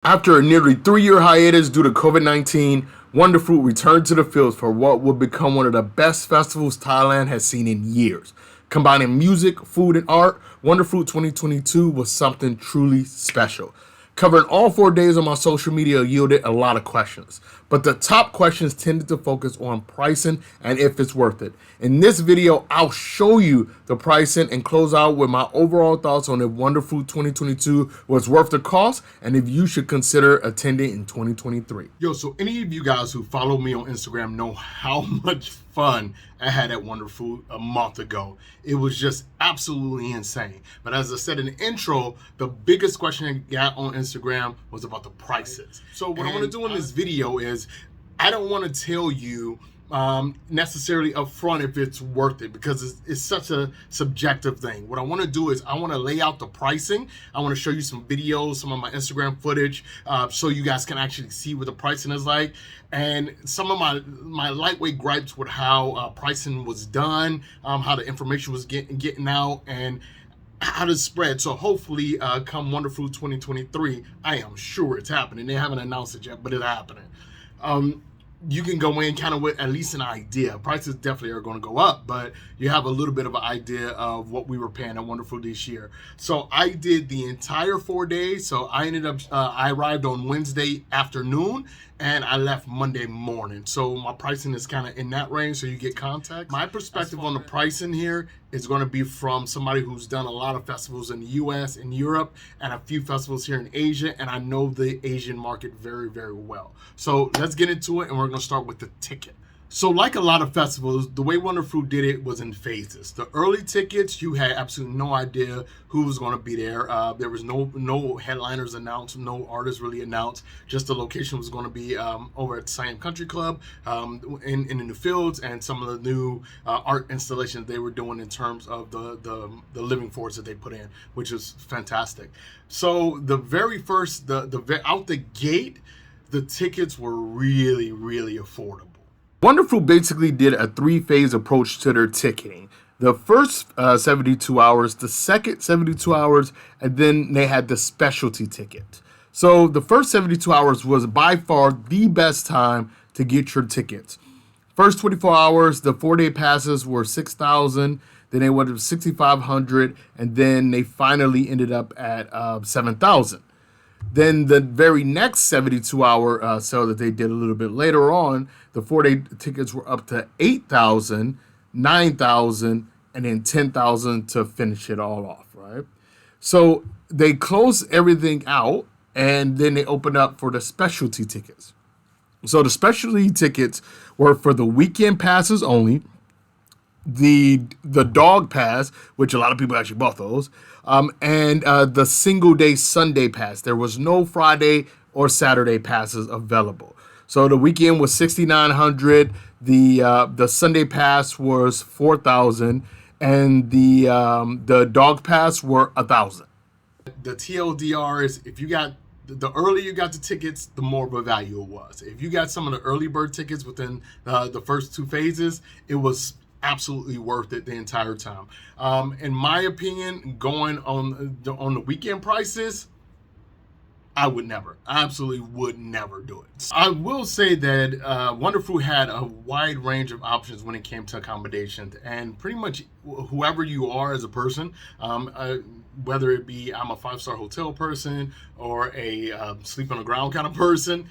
After a nearly 3-year hiatus due to COVID-19, Wonderfruit returned to the fields for what would become one of the best festivals Thailand has seen in years. Combining music, food, and art, Wonderfruit 2022 was something truly special. Covering all 4 days on my social media yielded a lot of questions, but the top questions tended to focus on pricing and if it's worth it. In this video, I'll show you the pricing and close out with my overall thoughts on if Wonderfruit 2022 was worth the cost and if you should consider attending in 2023. Yo, so any of you guys who follow me on Instagram know how much fun I had at Wonderfruit a month ago. It was just absolutely insane. But as I said in the intro, the biggest question I got on Instagram was about the prices. So what I want to do in this video is I don't want to tell you necessarily upfront if it's worth it, because it's such a subjective thing. What I want to do is I want to lay out the pricing. I want to show you some videos, some of my Instagram footage, so you guys can actually see what the pricing is like, and some of my lightweight gripes with how pricing was done, how the information was getting out, and how to spread. So hopefully come Wonderfruit 2023, I am sure it's happening. They haven't announced it yet, but it's happening. You can go in kind of with at least an idea. Prices definitely are going to go up, but you have a little bit of an idea of what we were paying at Wonderful this year. So I did the entire 4 days. So I ended up, I arrived on Wednesday afternoon and I left Monday morning. So my pricing is kind of in that range, so you get context. My perspective on the pricing here is going to be from somebody who's done a lot of festivals in the US and Europe and a few festivals here in Asia, and I know the Asian market very, very well. So let's get into it, and we're going to start with the ticket. So like a lot of festivals, the way Wonderfruit did it was in phases. The early tickets, you had absolutely no idea who was going to be there. There was no headliners announced, no artists really announced. Just the location was going to be over at the Siam Country Club in the fields, and some of the new art installations they were doing in terms of the living forts that they put in, which is fantastic. So the very first, out the gate, the tickets were really, really affordable. Wonderful basically did a 3-phase approach to their ticketing. The first 72 hours, the second 72 hours, and then they had the specialty ticket. So the first 72 hours was by far the best time to get your tickets. First 24 hours, the 4-day passes were 6,000, then they went to 6,500, and then they finally ended up at 7,000. Then the very next 72-hour sale that they did a little bit later on, the 4-day tickets were up to 8,000, 9,000, and then 10,000 to finish it all off, right? So they closed everything out, and then they opened up for the specialty tickets. So the specialty tickets were for the weekend passes only, the dog pass, which a lot of people actually bought those, and the single day Sunday pass. There was no Friday or Saturday passes available. So the weekend was 6,900. The Sunday pass was 4,000, and the dog pass were 1,000. The TLDR is if you got the earlier you got the tickets, the more of a value it was. If you got some of the early bird tickets within the first 2 phases, it was absolutely worth it the entire time. In my opinion, going on the weekend prices, I absolutely would never do it. I will say that Wonderfruit had a wide range of options when it came to accommodation, and pretty much whoever you are as a person, whether it be I'm a 5-star hotel person or a sleep on the ground kind of person,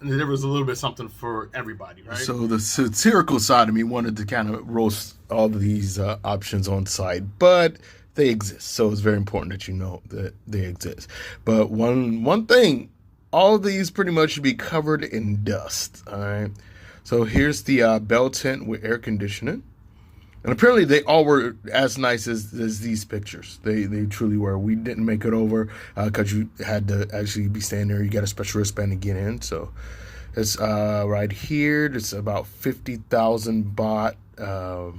there was a little bit something for everybody, right? So the satirical side of me wanted to kind of roast all of these options on site, but they exist. So it's very important that you know that they exist. But one thing, all of these pretty much should be covered in dust. All right. So here's the bell tent with air conditioning. And apparently they all were as nice as these pictures. They truly were. We didn't make it over because you had to actually be standing there. You got a special wristband to get in. So it's right here. It's about 50,000 baht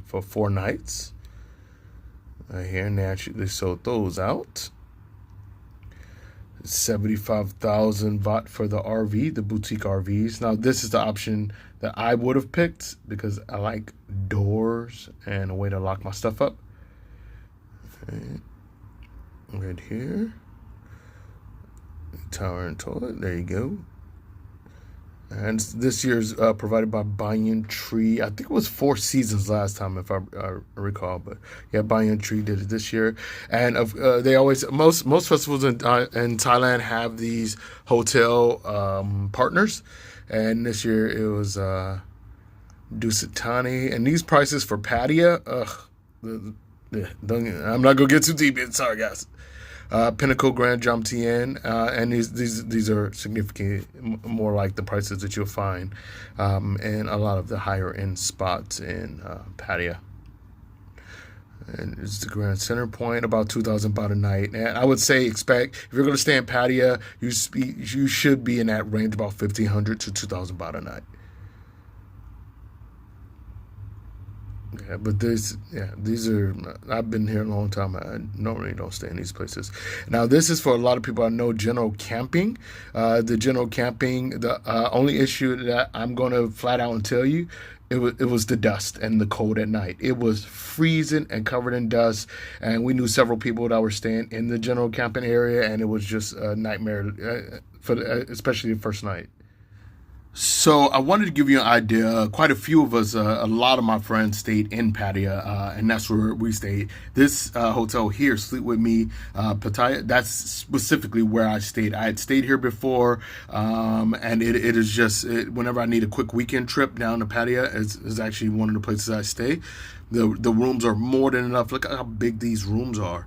for 4 nights. Here, and they sold those out. 75,000 baht for the RV, the boutique RVs. Now, this is the option that I would have picked because I like doors and a way to lock my stuff up. Okay. Right here. Tower and toilet. There you go. And this year's provided by Banyan Tree. I think it was Four Seasons last time, if I recall. But yeah, Banyan Tree did it this year. And they always most festivals in Thailand have these hotel partners. And this year it was Dusitani. And these prices for Pattaya, I'm not gonna get too deep in. Sorry, guys. Pinnacle Grand Jam Tien, and these are significantly more like the prices that you'll find in a lot of the higher end spots in Pattaya. And it's the Grand Center Point, about 2,000 baht a night. And I would say expect, if you're going to stay in Pattaya, you should be in that range, about 1,500 to 2,000 baht a night. Yeah, but these are, I've been here a long time. I normally don't stay in these places. Now, this is for a lot of people I know, general camping. The general camping, the only issue that I'm going to flat out and tell you, it was the dust and the cold at night. It was freezing and covered in dust, and we knew several people that were staying in the general camping area, and it was just a nightmare, especially the first night. So I wanted to give you an idea. Quite a few of us, a lot of my friends stayed in Pattaya, and that's where we stayed. This hotel here, Sleep With Me, Pattaya, that's specifically where I stayed. I had stayed here before, and it is just, whenever I need a quick weekend trip down to Pattaya, is actually one of the places I stay. The rooms are more than enough. Look at how big these rooms are.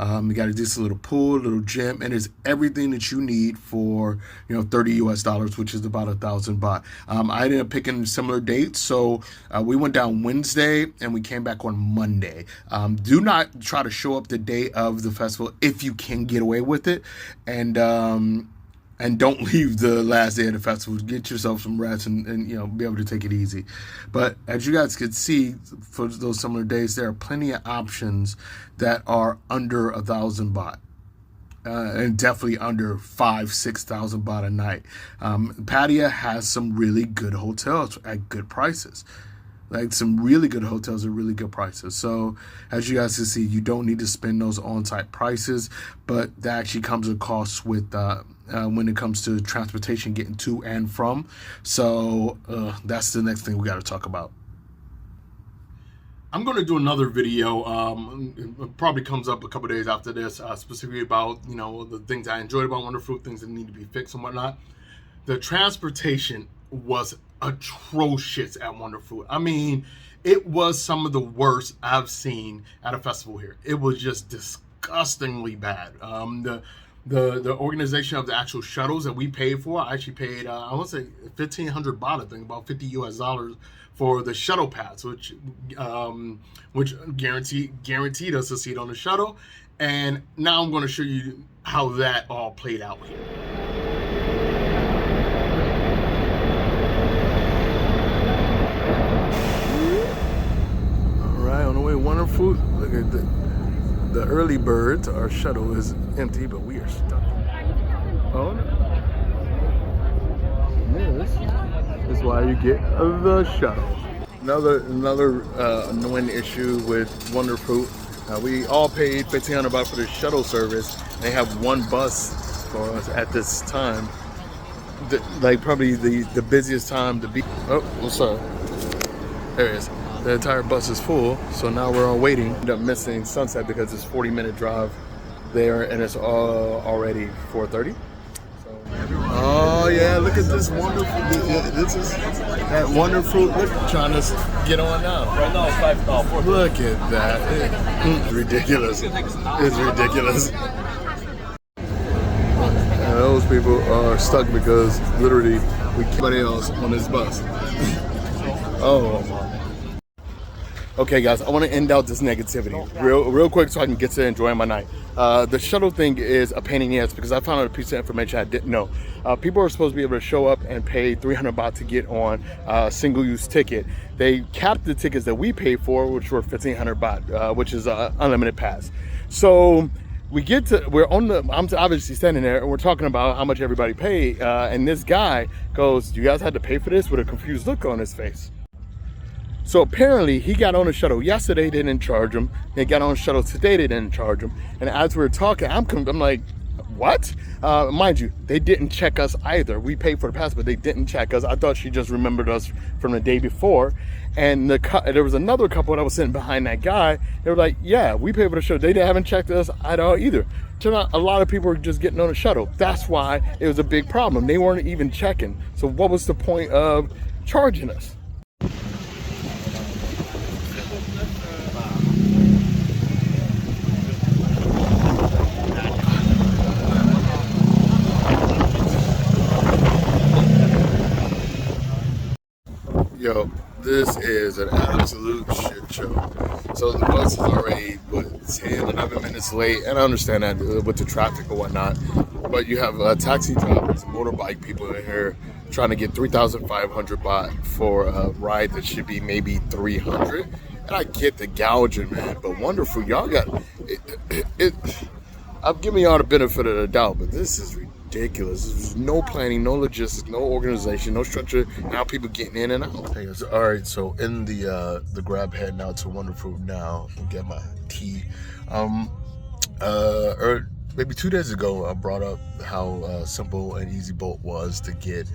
You got this little pool, little gym, and it's everything that you need for, $30 US, which is about 1,000 baht. I ended up picking similar dates, so we went down Wednesday and we came back on Monday. Do not try to show up the day of the festival if you can get away with it, and don't leave the last day of the festival. Get yourself some rest and be able to take it easy. But as you guys could see, for those similar days, there are plenty of options that are under 1,000 baht. And definitely under 5,000-6,000 baht a night. Pattaya has some really good hotels at good prices. Like some really good hotels at really good prices. So as you guys can see, you don't need to spend those on-site prices, but that actually comes at a cost with when it comes to transportation getting to and from. So that's the next thing we got to talk about. I'm going to do another video. It probably comes up a couple days after this, specifically about the things I enjoyed about Wonderfruit, things that need to be fixed and whatnot. The transportation was atrocious at Wonderfruit. I mean, it was some of the worst I've seen at a festival here. It was just disgustingly bad. The organization of the actual shuttles that we paid for, I actually paid I want to say 1,500 baht, I think, about $50 US for the shuttle pass, which guaranteed us a seat on the shuttle. And now I'm going to show you how that all played out here. On the way to Wonderfruit, look at the early birds. Our shuttle is empty, but we are stuck. Oh, this is why you get the shuttle. Another annoying issue with Wonderfruit. We all paid 1,500 baht for the shuttle service. They have one bus for us at this time. Probably the busiest time to be. Oh, I'm sorry. There it is. The entire bus is full, so now we're all waiting. End up missing sunset because it's a 40-minute drive there, and it's already 4:30. Oh yeah, look at this Wonderfruit. This is that Wonderfruit. Look, trying to get on now. Right now it's 5 Look at that. It's ridiculous. It's ridiculous. And those people are stuck because literally we can't anybody else on this bus. Oh. Okay, guys, I want to end out this negativity real quick so I can get to enjoying my night. The shuttle thing is a pain in the ass because I found out a piece of information I didn't know. People are supposed to be able to show up and pay 300 baht to get on a single-use ticket. They capped the tickets that we paid for, which were 1,500 baht, which is an unlimited pass. So I'm obviously standing there and we're talking about how much everybody paid. And this guy goes, "You guys had to pay for this?" with a confused look on his face. So apparently he got on the shuttle yesterday, they didn't charge him. He got on the shuttle today, they didn't charge him. And as we were talking, I'm like, what? Mind you, they didn't check us either. We paid for the pass, but they didn't check us. I thought she just remembered us from the day before. And there was another couple that was sitting behind that guy. They were like, yeah, we paid for the show. They haven't checked us at all either. Turned out a lot of people were just getting on the shuttle. That's why it was a big problem. They weren't even checking. So what was the point of charging us? Yo, this is an absolute shit show. So the bus is already, 10, 11 minutes late, and I understand that with the traffic or whatnot, but you have taxi drivers, motorbike people in here trying to get 3,500 baht for a ride that should be maybe 300. And I get the gouging, man, but Wonderful, y'all got it. I'm giving y'all the benefit of the doubt, but this is ridiculous. There's no planning, no logistics, no organization, no structure. Now people getting in and out. Hey, all right, so in the Grab heading out to Wonderful now and get my tea. Or maybe 2 days ago, I brought up how simple and easy Bolt was to get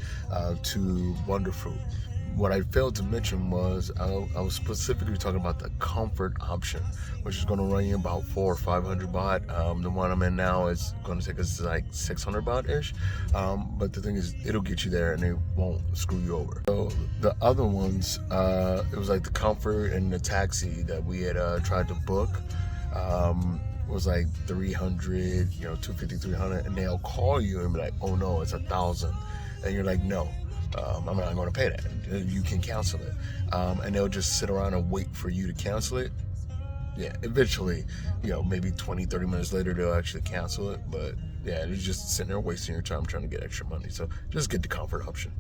to Wonderful. What I failed to mention was I was specifically talking about the comfort option, which is going to run you about 400 or 500 baht. The one I'm in now is going to take us like 600 baht ish. But the thing is, it'll get you there and it won't screw you over. So the other ones, it was like the comfort and the taxi that we had tried to book. Was like 300, 250, 300, and they'll call you and be like, oh no, it's 1,000, and you're like, no. I'm not going to pay that. You can cancel it. And they'll just sit around and wait for you to cancel it. Yeah, eventually, maybe 20, 30 minutes later, they'll actually cancel it. But yeah, you're just sitting there wasting your time trying to get extra money. So just get the comfort option.